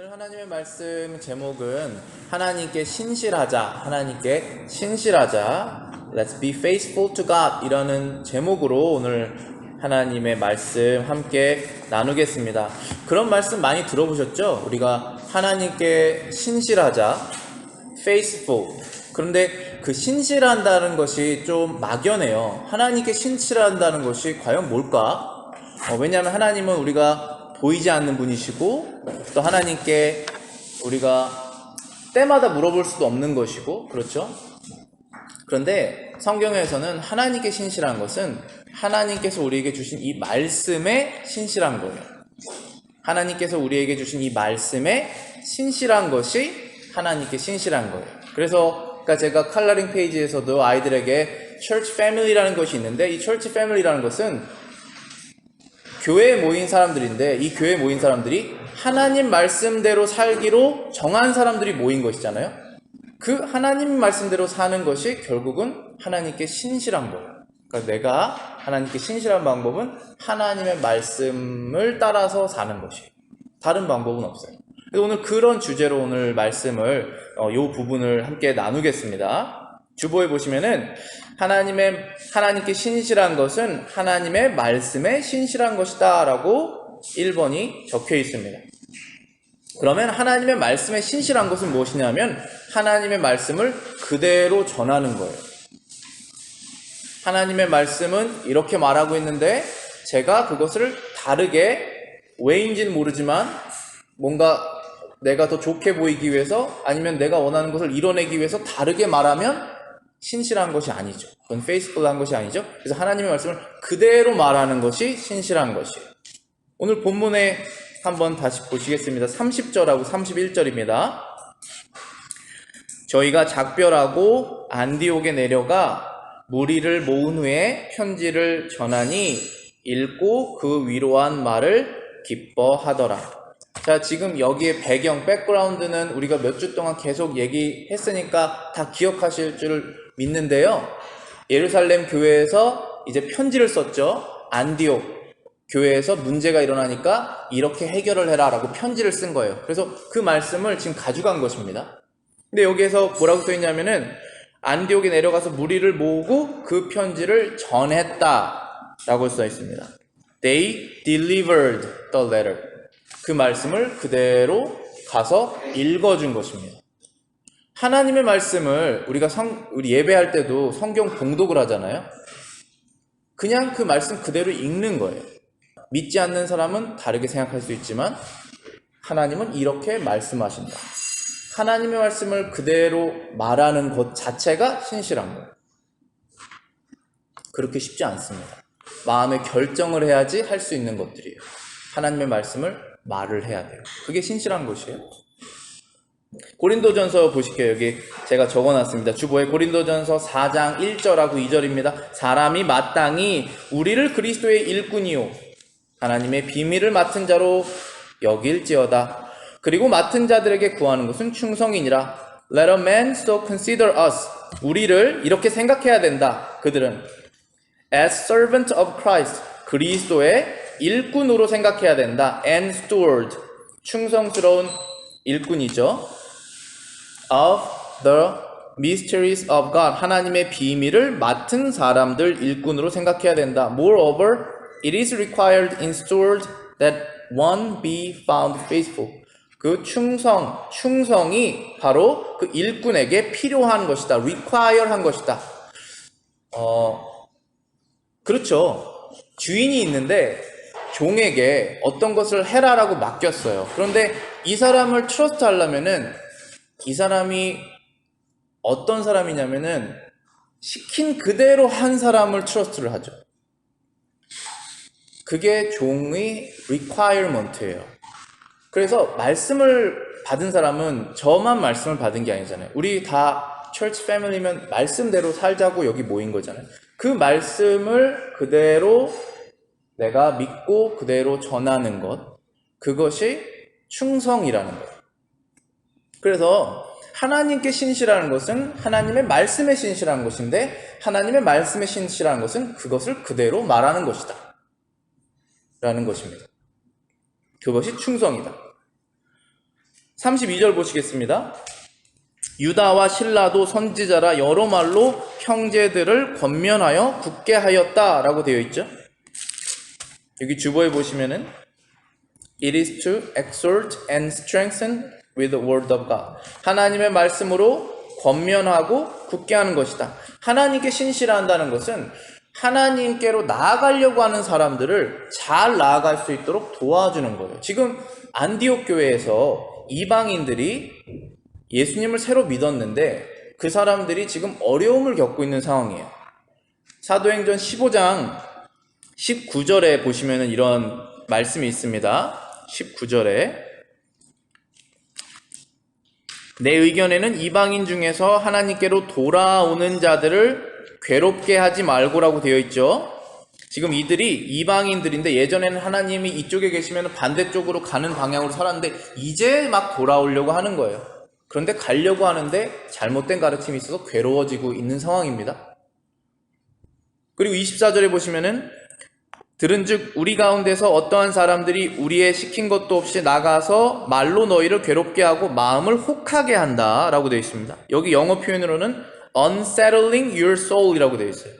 오늘 하나님의 말씀 제목은 하나님께 신실하자, Let's be faithful to God 이라는 제목으로 오늘 하나님의 말씀 함께 나누겠습니다. 그런 말씀 많이 들어보셨죠? 우리가 하나님께 신실하자, faithful. 그런데 그 신실한다는 것이 좀 막연해요. 하나님께 신실한다는 것이 과연 뭘까? 왜냐하면 하나님은 우리가 보이지 않는 분이시고 또 하나님께 우리가 때마다 물어볼 수도 없는 것이고 그렇죠? 그런데 성경에서는 하나님께 신실한 것은 하나님께서 우리에게 주신 이 말씀에 신실한 거예요. 하나님께서 우리에게 주신 이 말씀에 신실한 것이 하나님께 신실한 거예요. 그래서 제가 컬러링 페이지에서도 아이들에게 Church Family라는 것이 있는데 이 Church Family라는 것은 교회에 모인 사람들인데 이 교회에 모인 사람들이 하나님 말씀대로 살기로 정한 사람들이 모인 것이잖아요. 그 하나님 말씀대로 사는 것이 결국은 하나님께 신실한 거예요. 그러니까 내가 하나님께 신실한 방법은 하나님의 말씀을 따라서 사는 것이에요. 다른 방법은 없어요. 그래서 오늘 그런 주제로 오늘 말씀을 이 부분을 함께 나누겠습니다. 주보에 보시면은 하나님께 신실한 것은 하나님의 말씀에 신실한 것이다 라고 1번이 적혀 있습니다. 그러면 하나님의 말씀에 신실한 것은 무엇이냐면 하나님의 말씀을 그대로 전하는 거예요. 하나님의 말씀은 이렇게 말하고 있는데 제가 그것을 다르게 왜인지는 모르지만 뭔가 내가 더 좋게 보이기 위해서 아니면 내가 원하는 것을 이뤄내기 위해서 다르게 말하면 신실한 것이 아니죠. 그건 페이스풀한 것이 아니죠. 그래서 하나님의 말씀을 그대로 말하는 것이 신실한 것이에요. 오늘 본문에 한번 다시 보시겠습니다. 30절하고 31절입니다. 저희가 작별하고 안디옥에 내려가 무리를 모은 후에 편지를 전하니 읽고 그 위로한 말을 기뻐하더라. 자, 지금 여기에 백그라운드는 우리가 몇 주 동안 계속 얘기했으니까 다 기억하실 줄 믿는데요. 예루살렘 교회에서 이제 편지를 썼죠. 안디옥 교회에서 문제가 일어나니까 이렇게 해결을 해라 라고 편지를 쓴 거예요. 그래서 그 말씀을 지금 가져간 것입니다. 근데 여기에서 뭐라고 써 있냐면은 안디옥에 내려가서 무리를 모으고 그 편지를 전했다 라고 써 있습니다. They delivered the letter. 그 말씀을 그대로 가서 읽어준 것입니다. 하나님의 말씀을 우리 예배할 때도 성경 봉독을 하잖아요. 그냥 그 말씀 그대로 읽는 거예요. 믿지 않는 사람은 다르게 생각할 수 있지만 하나님은 이렇게 말씀하신다. 하나님의 말씀을 그대로 말하는 것 자체가 신실한 거예요. 그렇게 쉽지 않습니다. 마음의 결정을 해야지 할 수 있는 것들이에요. 하나님의 말씀을 말을 해야 돼요. 그게 신실한 것이에요. 고린도전서 보실게요. 여기 제가 적어놨습니다. 주보에 고린도전서 4장 1절하고 2절입니다. 사람이 마땅히 우리를 그리스도의 일꾼이요 하나님의 비밀을 맡은 자로 여길지어다. 그리고 맡은 자들에게 구하는 것은 충성이니라. Let a man so consider us. 우리를 이렇게 생각해야 된다. 그들은 as servant of Christ. 그리스도의 일꾼으로 생각해야 된다. And steward. 충성스러운 일꾼이죠. Of the mysteries of God. 하나님의 비밀을 맡은 사람들 일꾼으로 생각해야 된다. Moreover, it is required in steward that one be found faithful. 그 충성이 바로 그 일꾼에게 필요한 것이다. require 한 것이다. 그렇죠. 주인이 있는데 종에게 어떤 것을 해라라고 맡겼어요. 그런데 이 사람을 트러스트 하려면은 이 사람이 어떤 사람이냐면은 시킨 그대로 한 사람을 트러스트를 하죠. 그게 종의 requirement예요. 그래서 말씀을 받은 사람은 저만 말씀을 받은 게 아니잖아요. 우리 다 church family면 말씀대로 살자고 여기 모인 거잖아요. 그 말씀을 그대로 내가 믿고 그대로 전하는 것, 그것이 충성이라는 거예요. 그래서 하나님께 신실하는 것은 하나님의 말씀에 신실한 것인데 하나님의 말씀에 신실한 것은 그것을 그대로 말하는 것이다 라는 것입니다. 그것이 충성이다. 32절 보시겠습니다. 유다와 실라도 선지자라 여러 말로 형제들을 권면하여 굳게 하였다 라고 되어 있죠. 여기 주보에 보시면은 It is to exhort and strengthen with the word of God. 하나님의 말씀으로 권면하고 굳게 하는 것이다. 하나님께 신실한다는 것은 하나님께로 나아가려고 하는 사람들을 잘 나아갈 수 있도록 도와주는 거예요. 지금 안디옥 교회에서 이방인들이 예수님을 새로 믿었는데 그 사람들이 지금 어려움을 겪고 있는 상황이에요. 사도행전 15장 19절에 보시면 이런 말씀이 있습니다. 19절에 내 의견에는 이방인 중에서 하나님께로 돌아오는 자들을 괴롭게 하지 말고라고 되어 있죠. 지금 이들이 이방인들인데 예전에는 하나님이 이쪽에 계시면 반대쪽으로 가는 방향으로 살았는데 이제 막 돌아오려고 하는 거예요. 그런데 가려고 하는데 잘못된 가르침이 있어서 괴로워지고 있는 상황입니다. 그리고 24절에 보시면은 들은즉 우리 가운데서 어떠한 사람들이 우리의 시킨 것도 없이 나가서 말로 너희를 괴롭게 하고 마음을 혹하게 한다 라고 되어 있습니다. 여기 영어 표현으로는 unsettling your soul 이라고 되어 있어요.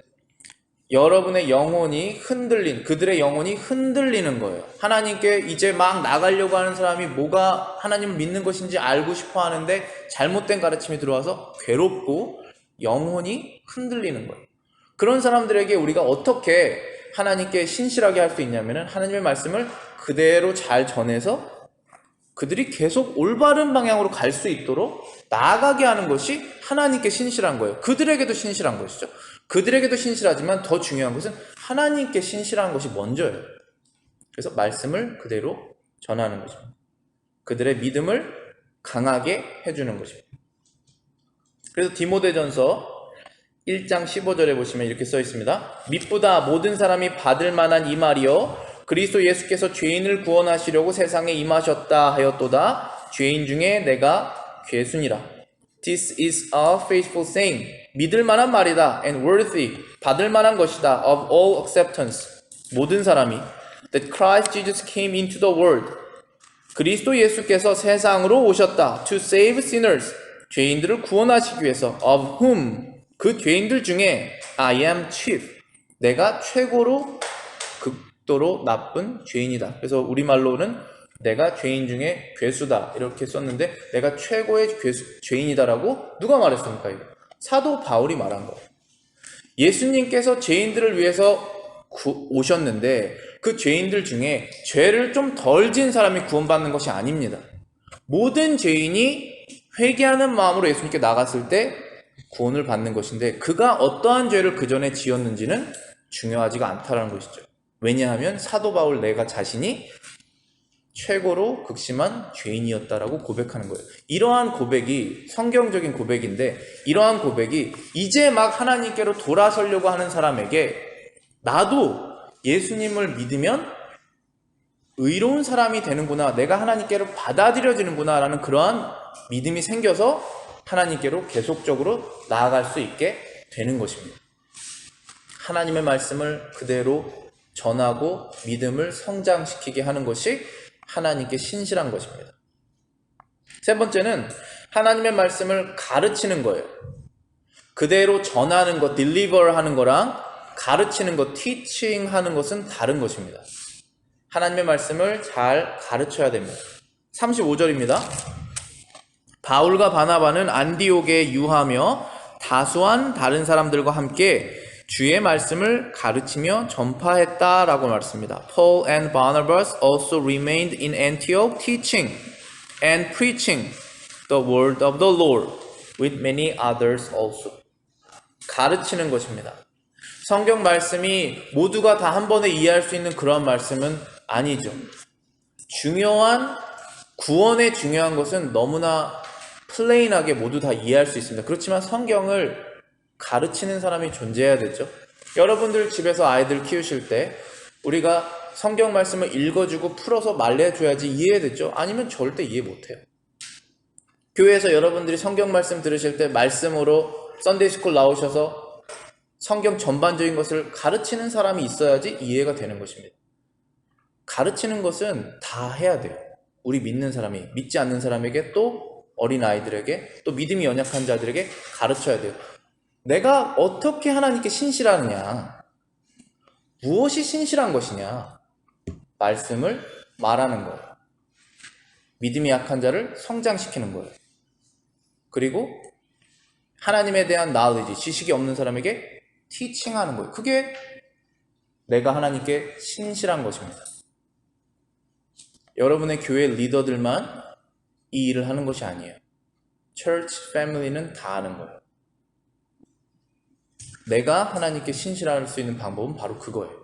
여러분의 영혼이 흔들린, 그들의 영혼이 흔들리는 거예요. 하나님께 이제 막 나가려고 하는 사람이 뭐가 하나님을 믿는 것인지 알고 싶어 하는데 잘못된 가르침이 들어와서 괴롭고 영혼이 흔들리는 거예요. 그런 사람들에게 우리가 어떻게 하나님께 신실하게 할 수 있냐면은 하나님의 말씀을 그대로 잘 전해서 그들이 계속 올바른 방향으로 갈 수 있도록 나아가게 하는 것이 하나님께 신실한 거예요. 그들에게도 신실한 것이죠. 그들에게도 신실하지만 더 중요한 것은 하나님께 신실한 것이 먼저예요. 그래서 말씀을 그대로 전하는 것입니다. 그들의 믿음을 강하게 해주는 것입니다. 그래서 디모데전서 1장 15절에 보시면 이렇게 써 있습니다. 미쁘다 모든 사람이 받을 만한 이 말이요 그리스도 예수께서 죄인을 구원하시려고 세상에 임하셨다 하였도다. 죄인 중에 내가 괴순이라. This is a faithful saying. 믿을 만한 말이다. And worthy. 받을 만한 것이다. Of all acceptance. 모든 사람이 that Christ Jesus came into the world. 그리스도 예수께서 세상으로 오셨다. To save sinners. 죄인들을 구원하시기 위해서. Of whom. 그 죄인들 중에 I am chief. 내가 최고로 극도로 나쁜 죄인이다. 그래서 우리말로는 내가 죄인 중에 괴수다 이렇게 썼는데 내가 최고의 죄인이다라고 누가 말했습니까? 이거? 사도 바울이 말한 거예요. 예수님께서 죄인들을 위해서 오셨는데 그 죄인들 중에 죄를 좀 덜 지은 사람이 구원받는 것이 아닙니다. 모든 죄인이 회개하는 마음으로 예수님께 나갔을 때 구원을 받는 것인데 그가 어떠한 죄를 그 전에 지었는지는 중요하지가 않다라는 것이죠. 왜냐하면 사도 바울 내가 자신이 최고로 극심한 죄인이었다라고 고백하는 거예요. 이러한 고백이 성경적인 고백인데 이러한 고백이 이제 막 하나님께로 돌아서려고 하는 사람에게 나도 예수님을 믿으면 의로운 사람이 되는구나, 내가 하나님께로 받아들여지는구나 라는 그러한 믿음이 생겨서 하나님께로 계속적으로 나아갈 수 있게 되는 것입니다. 하나님의 말씀을 그대로 전하고 믿음을 성장시키게 하는 것이 하나님께 신실한 것입니다. 세 번째는 하나님의 말씀을 가르치는 거예요. 그대로 전하는 것, deliver 하는 거랑 가르치는 것, teaching 하는 것은 다른 것입니다. 하나님의 말씀을 잘 가르쳐야 됩니다. 35절입니다. 바울과 바나바는 안디옥에 유하며 다수한 다른 사람들과 함께 주의 말씀을 가르치며 전파했다라고 말했습니다. Paul and Barnabas also remained in Antioch teaching and preaching the word of the Lord with many others also. 가르치는 것입니다. 성경 말씀이 모두가 다 한 번에 이해할 수 있는 그런 말씀은 아니죠. 구원의 중요한 것은 너무나 플레인하게 모두 다 이해할 수 있습니다. 그렇지만 성경을 가르치는 사람이 존재해야 되죠. 여러분들 집에서 아이들 키우실 때 우리가 성경 말씀을 읽어주고 풀어서 말려줘야지 이해되죠. 아니면 절대 이해 못해요. 교회에서 여러분들이 성경 말씀 들으실 때 말씀으로 썬데이스쿨 나오셔서 성경 전반적인 것을 가르치는 사람이 있어야지 이해가 되는 것입니다. 가르치는 것은 다 해야 돼요. 우리 믿는 사람이 믿지 않는 사람에게 또 어린 아이들에게 또 믿음이 연약한 자들에게 가르쳐야 돼요. 내가 어떻게 하나님께 신실하느냐, 무엇이 신실한 것이냐, 말씀을 말하는 거예요. 믿음이 약한 자를 성장시키는 거예요. 그리고 하나님에 대한 knowledge, 지식이 없는 사람에게 티칭하는 거예요. 그게 내가 하나님께 신실한 것입니다. 여러분의 교회 리더들만 이 일을 하는 것이 아니에요. Church family는 다 하는 거예요. 내가 하나님께 신실할 수 있는 방법은 바로 그거예요.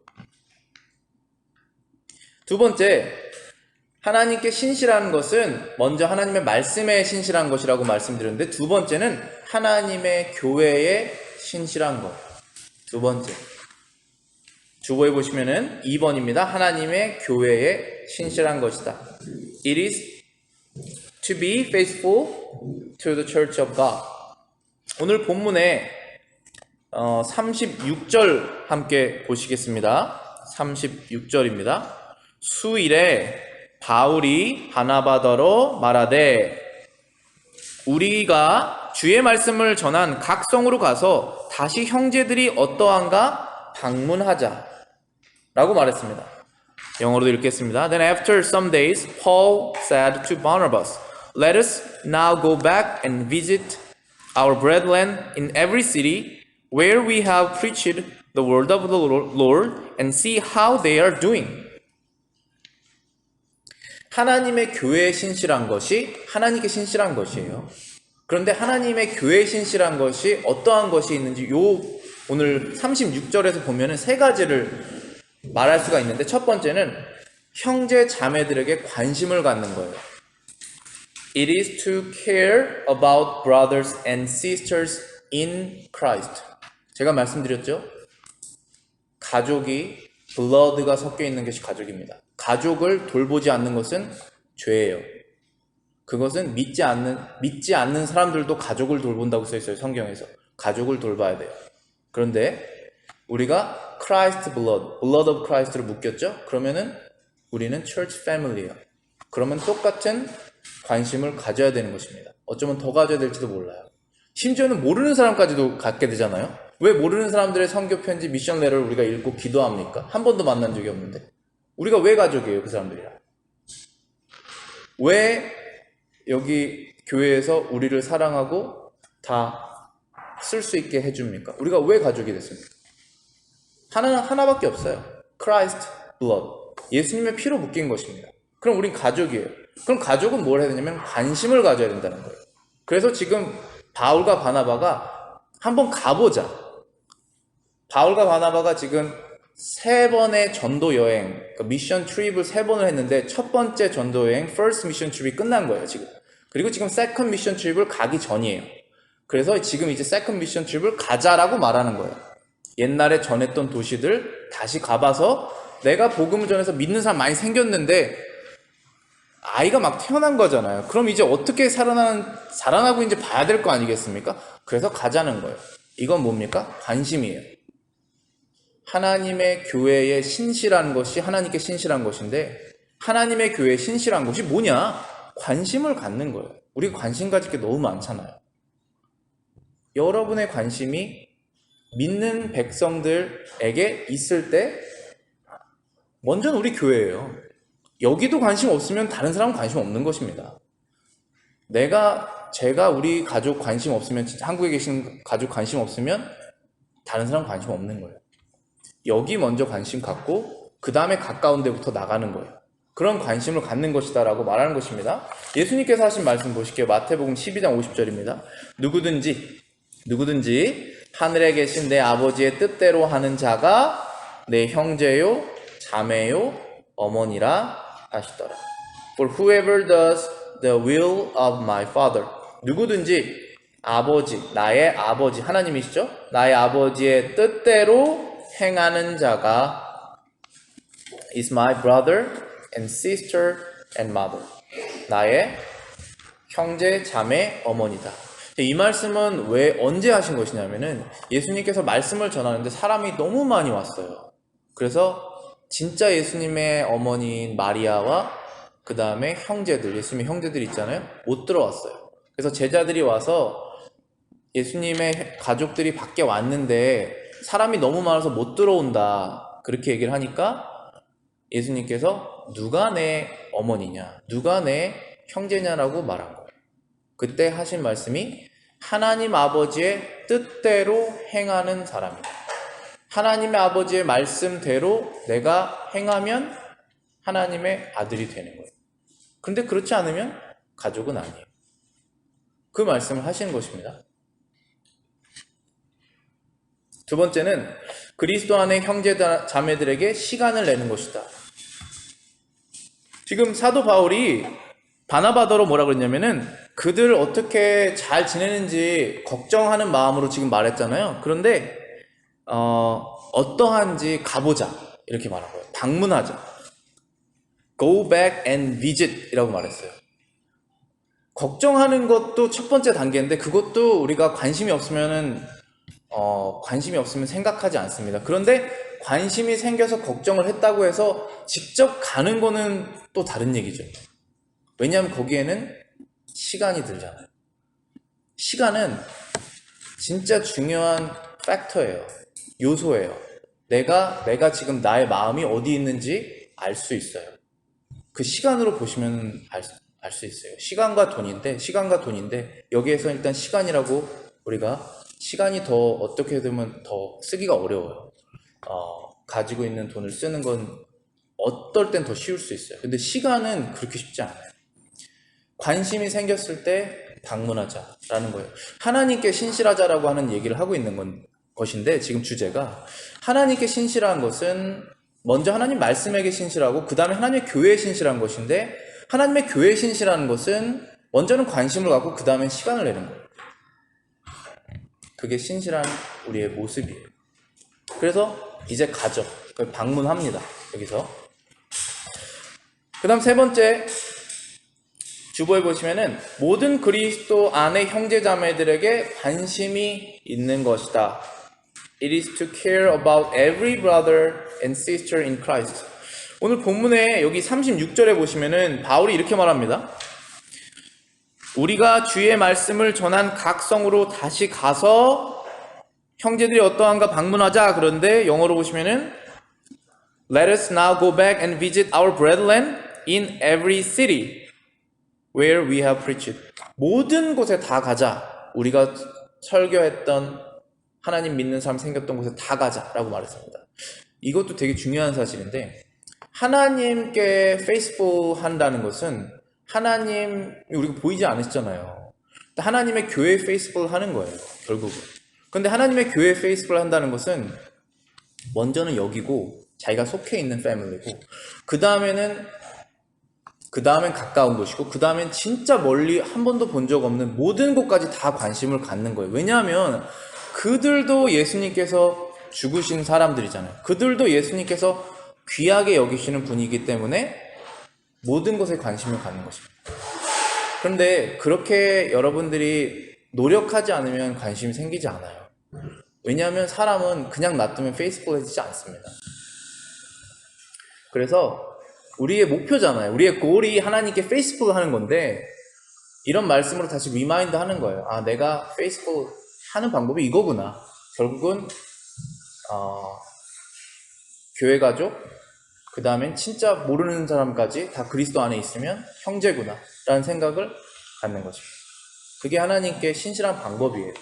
두 번째, 하나님께 신실한 것은 먼저 하나님의 말씀에 신실한 것이라고 말씀드렸는데, 두 번째는 하나님의 교회에 신실한 것. 두 번째. 주보에 보시면은 2번입니다. 하나님의 교회에 신실한 것이다. It is to be faithful to the church of God. 오늘 본문에 36절 함께 보시겠습니다. 36절입니다. 수일에 바울이 바나바더러 말하되 우리가 주의 말씀을 전한 각 성으로 가서 다시 형제들이 어떠한가 방문하자 라고 말했습니다. 영어로도 읽겠습니다. Then after some days Paul said to Barnabas, Let us now go back and visit our brethren in every city where we have preached the word of the Lord and see how they are doing. 하나님의 교회에 신실한 것이 하나님께 신실한 것이에요. 그런데 하나님의 교회에 신실한 것이 어떠한 것이 있는지 오늘 36절에서 보면은 세 가지를 말할 수가 있는데, 첫 번째는 형제 자매들에게 관심을 갖는 거예요. It is to care about brothers and sisters in Christ. 제가 말씀드렸죠? 가족이 blood가 섞여 있는 것이 가족입니다. 가족을 돌보지 않는 것은 죄예요. 그것은 믿지 않는 사람들도 가족을 돌본다고 써 있어요. 성경에서. 가족을 돌봐야 돼요. 그런데 우리가 Christ blood of Christ를 묶였죠? 그러면은 우리는 church family예요. 그러면 똑같은 관심을 가져야 되는 것입니다. 어쩌면 더 가져야 될지도 몰라요. 심지어는 모르는 사람까지도 갖게 되잖아요. 왜 모르는 사람들의 선교 편지 미션 레터를 우리가 읽고 기도합니까? 한 번도 만난 적이 없는데. 우리가 왜 가족이에요, 그 사람들이랑? 왜 여기 교회에서 우리를 사랑하고 다 쓸 수 있게 해줍니까? 우리가 왜 가족이 됐습니까? 하나밖에 없어요. Christ blood. 예수님의 피로 묶인 것입니다. 그럼 우린 가족이에요. 그럼 가족은 뭘 해야 되냐면 관심을 가져야 된다는 거예요. 그래서 지금 바울과 바나바가 한번 가보자. 바울과 바나바가 지금 3번의 전도 여행, 그러니까 미션 트립을 3번을 했는데 첫 번째 전도 여행, first mission trip이 끝난 거예요, 지금. 그리고 지금 second mission trip을 가기 전이에요. 그래서 지금 이제 second mission trip을 가자라고 말하는 거예요. 옛날에 전했던 도시들 다시 가봐서 내가 복음을 전해서 믿는 사람 많이 생겼는데 아이가 막 태어난 거잖아요. 그럼 이제 어떻게 살아나고 이제 봐야 될 거 아니겠습니까? 그래서 가자는 거예요. 이건 뭡니까? 관심이에요. 하나님의 교회에 신실한 것이 하나님께 신실한 것인데, 하나님의 교회에 신실한 것이 뭐냐? 관심을 갖는 거예요. 우리가 관심 가질 게 너무 많잖아요. 여러분의 관심이 믿는 백성들에게 있을 때 먼저는 우리 교회예요. 여기도 관심 없으면 다른 사람은 관심 없는 것입니다. 제가 우리 가족 관심 없으면, 한국에 계신 가족 관심 없으면 다른 사람 관심 없는 거예요. 여기 먼저 관심 갖고 그 다음에 가까운 데부터 나가는 거예요. 그런 관심을 갖는 것이다 라고 말하는 것입니다. 예수님께서 하신 말씀 보실게요. 마태복음 12장 50절입니다. 누구든지 하늘에 계신 내 아버지의 뜻대로 하는 자가 내 형제요 자매요 어머니라 하시더라. For whoever does the will of my father. 누구든지 나의 아버지 하나님이시죠? 나의 아버지의 뜻대로 행하는 자가 is my brother and sister and mother. 나의 형제, 자매, 어머니다. 이 말씀은 언제 하신 것이냐면은 예수님께서 말씀을 전하는데 사람이 너무 많이 왔어요. 그래서 진짜 예수님의 어머니인 마리아와 그 다음에 형제들, 예수님의 형제들 있잖아요. 못 들어왔어요. 그래서 제자들이 와서 예수님의 가족들이 밖에 왔는데 사람이 너무 많아서 못 들어온다. 그렇게 얘기를 하니까 예수님께서 누가 내 어머니냐, 누가 내 형제냐라고 말한 거예요. 그때 하신 말씀이 하나님 아버지의 뜻대로 행하는 사람이다. 하나님의 아버지의 말씀대로 내가 행하면 하나님의 아들이 되는 거예요. 그런데 그렇지 않으면 가족은 아니에요. 그 말씀을 하시는 것입니다. 두 번째는 그리스도 안의 형제 자매들에게 시간을 내는 것이다. 지금 사도 바울이 바나바더로 뭐라 그랬냐면은 그들 어떻게 잘 지내는지 걱정하는 마음으로 지금 말했잖아요. 그런데 어떠한지 가보자 이렇게 말한 거예요. 방문하자. Go back and visit 이라고 말했어요. 걱정하는 것도 첫 번째 단계인데 그것도 우리가 관심이 없으면 생각하지 않습니다. 그런데 관심이 생겨서 걱정을 했다고 해서 직접 가는 거는 또 다른 얘기죠. 왜냐하면 거기에는 시간이 들잖아요. 시간은 진짜 중요한 팩터예요. 요소예요. 내가 지금 나의 마음이 어디 있는지 알 수 있어요. 그 시간으로 보시면 알 수 있어요. 시간과 돈인데 여기에서 일단 시간이라고 우리가 시간이 더 어떻게 되면 더 쓰기가 어려워요. 가지고 있는 돈을 쓰는 건 어떨 땐 더 쉬울 수 있어요. 근데 시간은 그렇게 쉽지 않아요. 관심이 생겼을 때 방문하자라는 거예요. 하나님께 신실하자라고 하는 얘기를 하고 있는 것인데 지금 주제가 하나님께 신실한 것은 먼저 하나님 말씀에게 신실하고 그 다음에 하나님의 교회에 신실한 것인데 하나님의 교회에 신실하는 것은 먼저는 관심을 갖고 그 다음에 시간을 내는 거예요. 그게 신실한 우리의 모습이에요. 그래서 이제 가죠. 방문합니다. 여기서. 그 다음 세 번째 주보에 보시면은 모든 그리스도 안의 형제자매들에게 관심이 있는 것이다. It is to care about every brother and sister in Christ. 오늘 본문에 여기 36절에 보시면은 바울이 이렇게 말합니다. 우리가 주의 말씀을 전한 각 성으로 다시 가서 형제들이 어떠한가 방문하자. 그런데 영어로 보시면은 Let us now go back and visit our brethren in every city where we have preached. 모든 곳에 다 가자. 우리가 설교했던 하나님 믿는 사람 생겼던 곳에 다 가자라고 말했습니다. 이것도 되게 중요한 사실인데 하나님께 페이스풀 한다는 것은 하나님이 우리가 보이지 않으시잖아요. 하나님의 교회에 페이스풀 하는 거예요. 결국은. 근데 하나님의 교회에 페이스풀 한다는 것은 먼저는 여기고 자기가 속해 있는 패밀리고 그 다음엔 가까운 곳이고 그 다음엔 진짜 멀리 한 번도 본 적 없는 모든 곳까지 다 관심을 갖는 거예요. 왜냐하면 그들도 예수님께서 죽으신 사람들이잖아요. 그들도 예수님께서 귀하게 여기시는 분이기 때문에 모든 것에 관심을 갖는 것입니다. 그런데 그렇게 여러분들이 노력하지 않으면 관심이 생기지 않아요. 왜냐하면 사람은 그냥 놔두면 페이스북해지지 않습니다. 그래서 우리의 목표잖아요. 우리의 골이 하나님께 페이스북 하는 건데 이런 말씀으로 다시 리마인드 하는 거예요. 아, 내가 페이스북 하는 방법이 이거구나. 결국은 교회 가족, 그 다음엔 진짜 모르는 사람까지 다 그리스도 안에 있으면 형제구나 라는 생각을 갖는 것입니다. 그게 하나님께 신실한 방법이에요.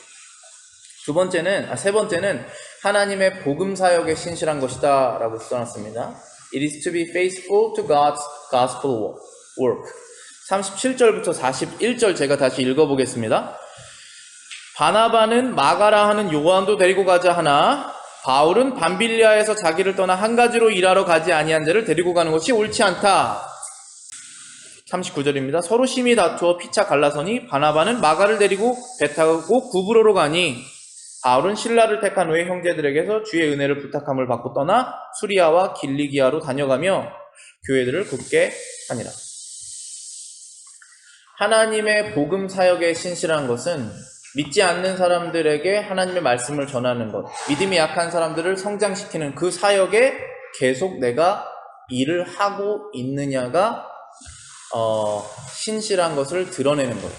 세 번째는 하나님의 복음 사역에 신실한 것이다 라고 써놨습니다. It is to be faithful to God's gospel work. 37절부터 41절 제가 다시 읽어보겠습니다. 바나바는 마가라 하는 요한도 데리고 가자 하나 바울은 밤빌리아에서 자기를 떠나 한 가지로 일하러 가지 아니한 자를 데리고 가는 것이 옳지 않다. 39절입니다. 서로 심히 다투어 피차 갈라서니 바나바는 마가를 데리고 배 타고 구브로로 가니 바울은 실라를 택한 후에 형제들에게서 주의 은혜를 부탁함을 받고 떠나 수리아와 길리기아로 다녀가며 교회들을 굳게 하니라. 하나님의 복음 사역에 신실한 것은 믿지 않는 사람들에게 하나님의 말씀을 전하는 것, 믿음이 약한 사람들을 성장시키는 그 사역에 계속 내가 일을 하고 있느냐가 신실한 것을 드러내는 거예요.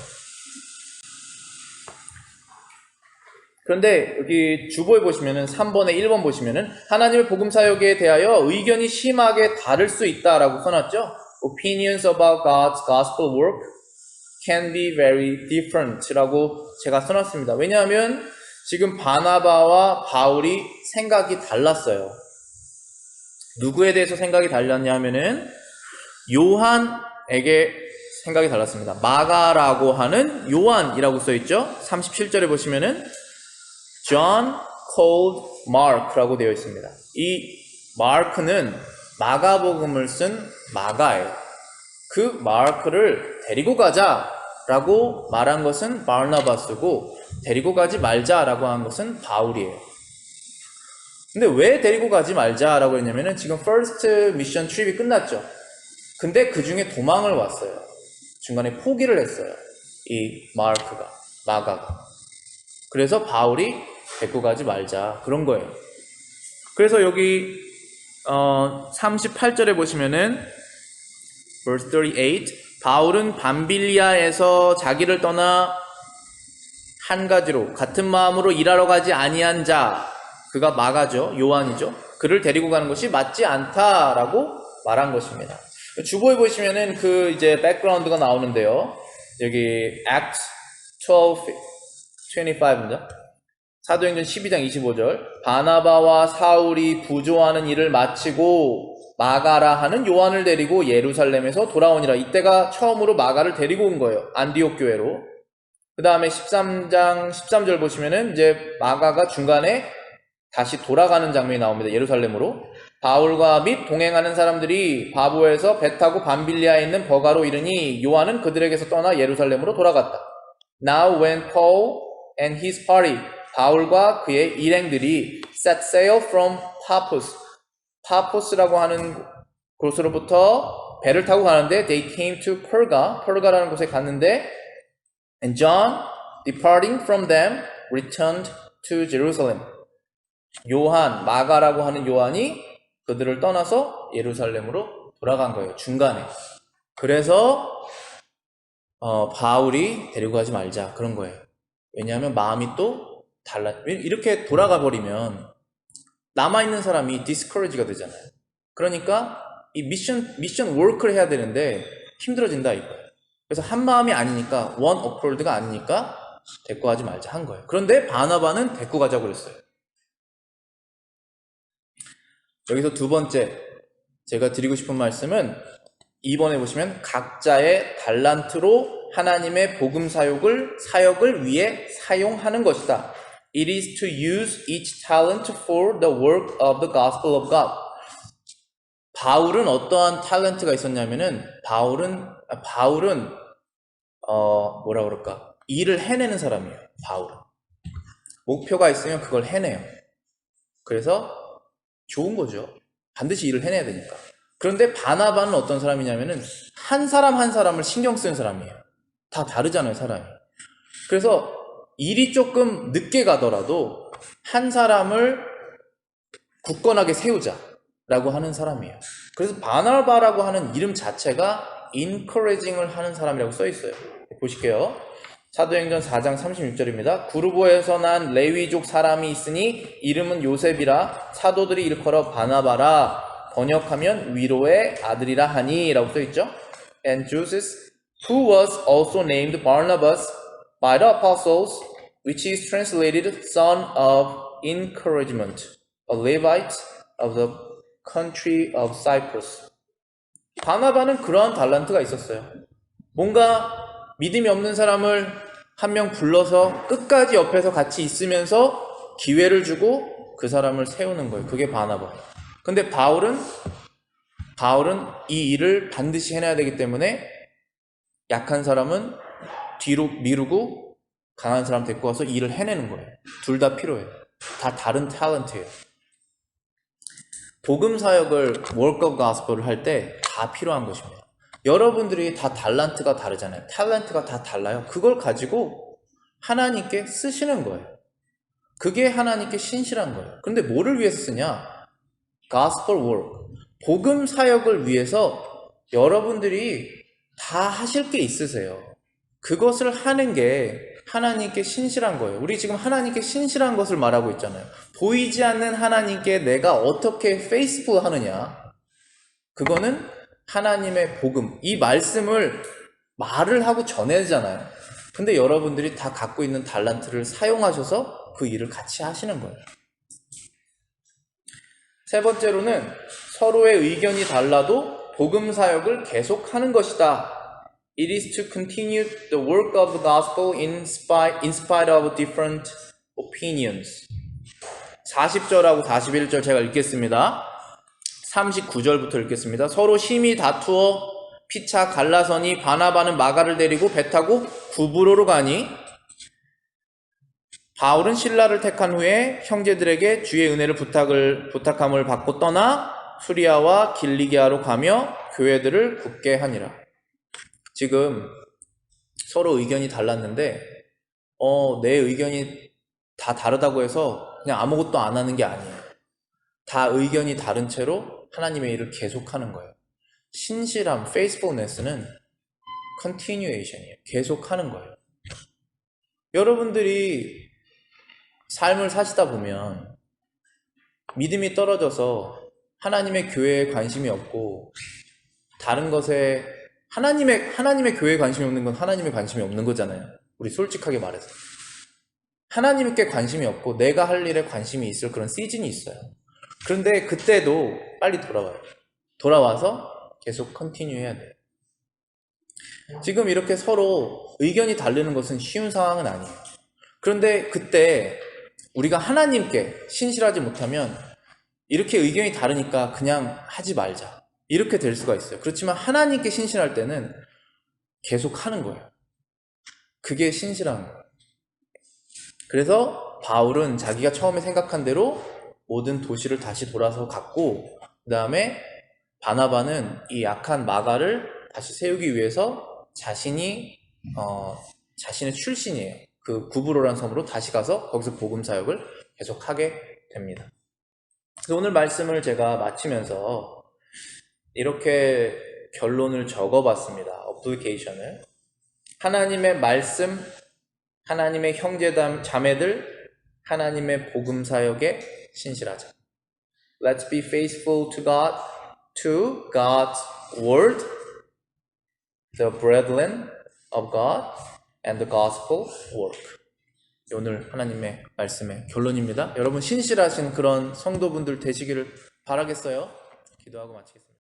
그런데 여기 주보에 보시면은 3번에 1번 보시면은 하나님의 복음 사역에 대하여 의견이 심하게 다를 수 있다라고 써놨죠. Opinions about God's gospel work can be very different라고 제가 써놨습니다. 왜냐하면 지금 바나바와 바울이 생각이 달랐어요. 누구에 대해서 생각이 달랐냐 하면은 요한에게 생각이 달랐습니다. 마가라고 하는 요한이라고 써있죠. 37절에 보시면은 John called Mark라고 되어 있습니다. 이 마크는 마가복음을 쓴 마가예요. 그 마크를 데리고 가자라고 말한 것은 바나바스고 데리고 가지 말자라고 한 것은 바울이에요. 근데 왜 데리고 가지 말자라고 했냐면은 지금 first mission trip이 끝났죠. 근데 그 중에 도망을 왔어요. 중간에 포기를 했어요. 이 마가가. 그래서 바울이 데리고 가지 말자 그런 거예요. 그래서 여기 38절에 보시면은 verse 38 바울은 밤빌리아에서 자기를 떠나 한 가지로 같은 마음으로 일하러 가지 아니한 자 그가 마가죠. 요한이죠. 그를 데리고 가는 것이 맞지 않다라고 말한 것입니다. 주보에 보시면은 그 이제 백그라운드가 나오는데요. 여기 Acts 12:25입니다. 사도행전 12장 25절 바나바와 사울이 부조하는 일을 마치고 마가라 하는 요한을 데리고 예루살렘에서 돌아오니라. 이때가 처음으로 마가를 데리고 온 거예요. 안디옥 교회로. 그 다음에 13장 13절 보시면은 이제 마가가 중간에 다시 돌아가는 장면이 나옵니다. 예루살렘으로. 바울과 및 동행하는 사람들이 바보에서 배 타고 밤빌리아에 있는 버가로 이르니 요한은 그들에게서 떠나 예루살렘으로 돌아갔다. Now when Paul and his party 바울과 그의 일행들이 set sail from Paphos 파포스라고 하는 곳으로부터 배를 타고 가는데 they came to Perga라는 곳에 갔는데 and John departing from them returned to Jerusalem. 마가라고 하는 요한이 그들을 떠나서 예루살렘으로 돌아간 거예요. 중간에. 그래서 바울이 데리고 가지 말자 그런 거예요. 왜냐하면 마음이 또 이렇게 돌아가 버리면 남아있는 사람이 디스커리지가 되잖아요. 그러니까 이 미션 워크를 해야 되는데 힘들어진다 이거예요. 그래서 한 마음이 아니니까 원 어콜드가 아니니까 데리고 가지 말자 한 거예요. 그런데 바나바는 데리고 가자고 그랬어요. 여기서 두 번째 제가 드리고 싶은 말씀은 2번에 보시면 각자의 달란트로 하나님의 복음 사역을 위해 사용하는 것이다. It is to use each talent for the work of the gospel of God. 바울은 어떠한 탤런트가 있었냐면은 바울은 뭐라 그럴까? 일을 해내는 사람이에요. 바울은. 목표가 있으면 그걸 해내요. 그래서 좋은 거죠. 반드시 일을 해내야 되니까. 그런데 바나바는 어떤 사람이냐면은 한 사람 한 사람을 신경 쓰는 사람이에요. 다 다르잖아요, 사람이. 그래서 일이 조금 늦게 가더라도 한 사람을 굳건하게 세우자라고 하는 사람이에요. 그래서 바나바라고 하는 이름 자체가 encouraging을 하는 사람이라고 써 있어요. 보실게요. 사도행전 4장 36절입니다. 구르보에서 난 레위족 사람이 있으니 이름은 요셉이라 사도들이 일컬어 바나바라 번역하면 위로의 아들이라 하니 라고 써 있죠. And Joseph, who was also named Barnabas by the apostles, which is translated son of encouragement, a Levite of the country of Cyprus. 바나바는 그러한 달란트가 있었어요. 뭔가 믿음이 없는 사람을 한 명 불러서 끝까지 옆에서 같이 있으면서 기회를 주고 그 사람을 세우는 거예요. 그게 바나바. 근데 바울은 이 일을 반드시 해내야 되기 때문에 약한 사람은 뒤로 미루고 강한 사람 데리고 와서 일을 해내는 거예요. 둘 다 필요해요. 다 다른 탤런트예요. 복음 사역을 work of gospel을 할 때 다 필요한 것입니다. 여러분들이 다 달란트가 다르잖아요. 탤런트가 다 달라요. 그걸 가지고 하나님께 쓰시는 거예요. 그게 하나님께 신실한 거예요. 그런데 뭐를 위해서 쓰냐? gospel work. 복음 사역을 위해서 여러분들이 다 하실 게 있으세요. 그것을 하는 게 하나님께 신실한 거예요. 우리 지금 하나님께 신실한 것을 말하고 있잖아요. 보이지 않는 하나님께 내가 어떻게 페이스풀 하느냐. 그거는 하나님의 복음, 이 말씀을 말을 하고 전해잖아요. 근데 여러분들이 다 갖고 있는 달란트를 사용하셔서 그 일을 같이 하시는 거예요. 세 번째로는 서로의 의견이 달라도 복음 사역을 계속하는 것이다. It is to continue the work of the gospel in spite of different opinions. 40절하고 41절 제가 읽겠습니다. 39절부터 읽겠습니다. 서로 심히 다투어 피차 갈라서니 바나바는 마가를 데리고 배 타고 구브로로 가니 바울은 실라를 택한 후에 형제들에게 주의 은혜를 부탁함을 받고 떠나 수리아와 길리기아로 가며 교회들을 굳게 하니라. 지금 서로 의견이 달랐는데 내 의견이 다 다르다고 해서 그냥 아무것도 안 하는 게 아니에요. 다 의견이 다른 채로 하나님의 일을 계속하는 거예요. 신실함, faithfulness는 continuation이에요. 계속하는 거예요. 여러분들이 삶을 사시다 보면 믿음이 떨어져서 하나님의 교회에 관심이 없고 다른 것에 하나님의 교회에 관심이 없는 건 하나님의 관심이 없는 거잖아요. 우리 솔직하게 말해서. 하나님께 관심이 없고 내가 할 일에 관심이 있을 그런 시즌이 있어요. 그런데 그때도 빨리 돌아와요. 돌아와서 계속 컨티뉴 해야 돼요. 지금 이렇게 서로 의견이 다르는 것은 쉬운 상황은 아니에요. 그런데 그때 우리가 하나님께 신실하지 못하면 이렇게 의견이 다르니까 그냥 하지 말자. 이렇게 될 수가 있어요. 그렇지만 하나님께 신실할 때는 계속 하는 거예요. 그게 신실한 거예요. 그래서 바울은 자기가 처음에 생각한 대로 모든 도시를 다시 돌아서 갔고 그 다음에 바나바는 이 약한 마가를 다시 세우기 위해서 자신의 출신이에요. 그 구브로라는 섬으로 다시 가서 거기서 복음 사역을 계속하게 됩니다. 그래서 오늘 말씀을 제가 마치면서 이렇게 결론을 적어봤습니다. 어플리케이션을. 하나님의 말씀, 하나님의 자매들, 하나님의 복음 사역에 신실하자. Let's be faithful to God's word, the brethren of God, and the gospel work. 오늘 하나님의 말씀의 결론입니다. 여러분 신실하신 그런 성도분들 되시기를 바라겠어요. 기도하고 마치겠습니다.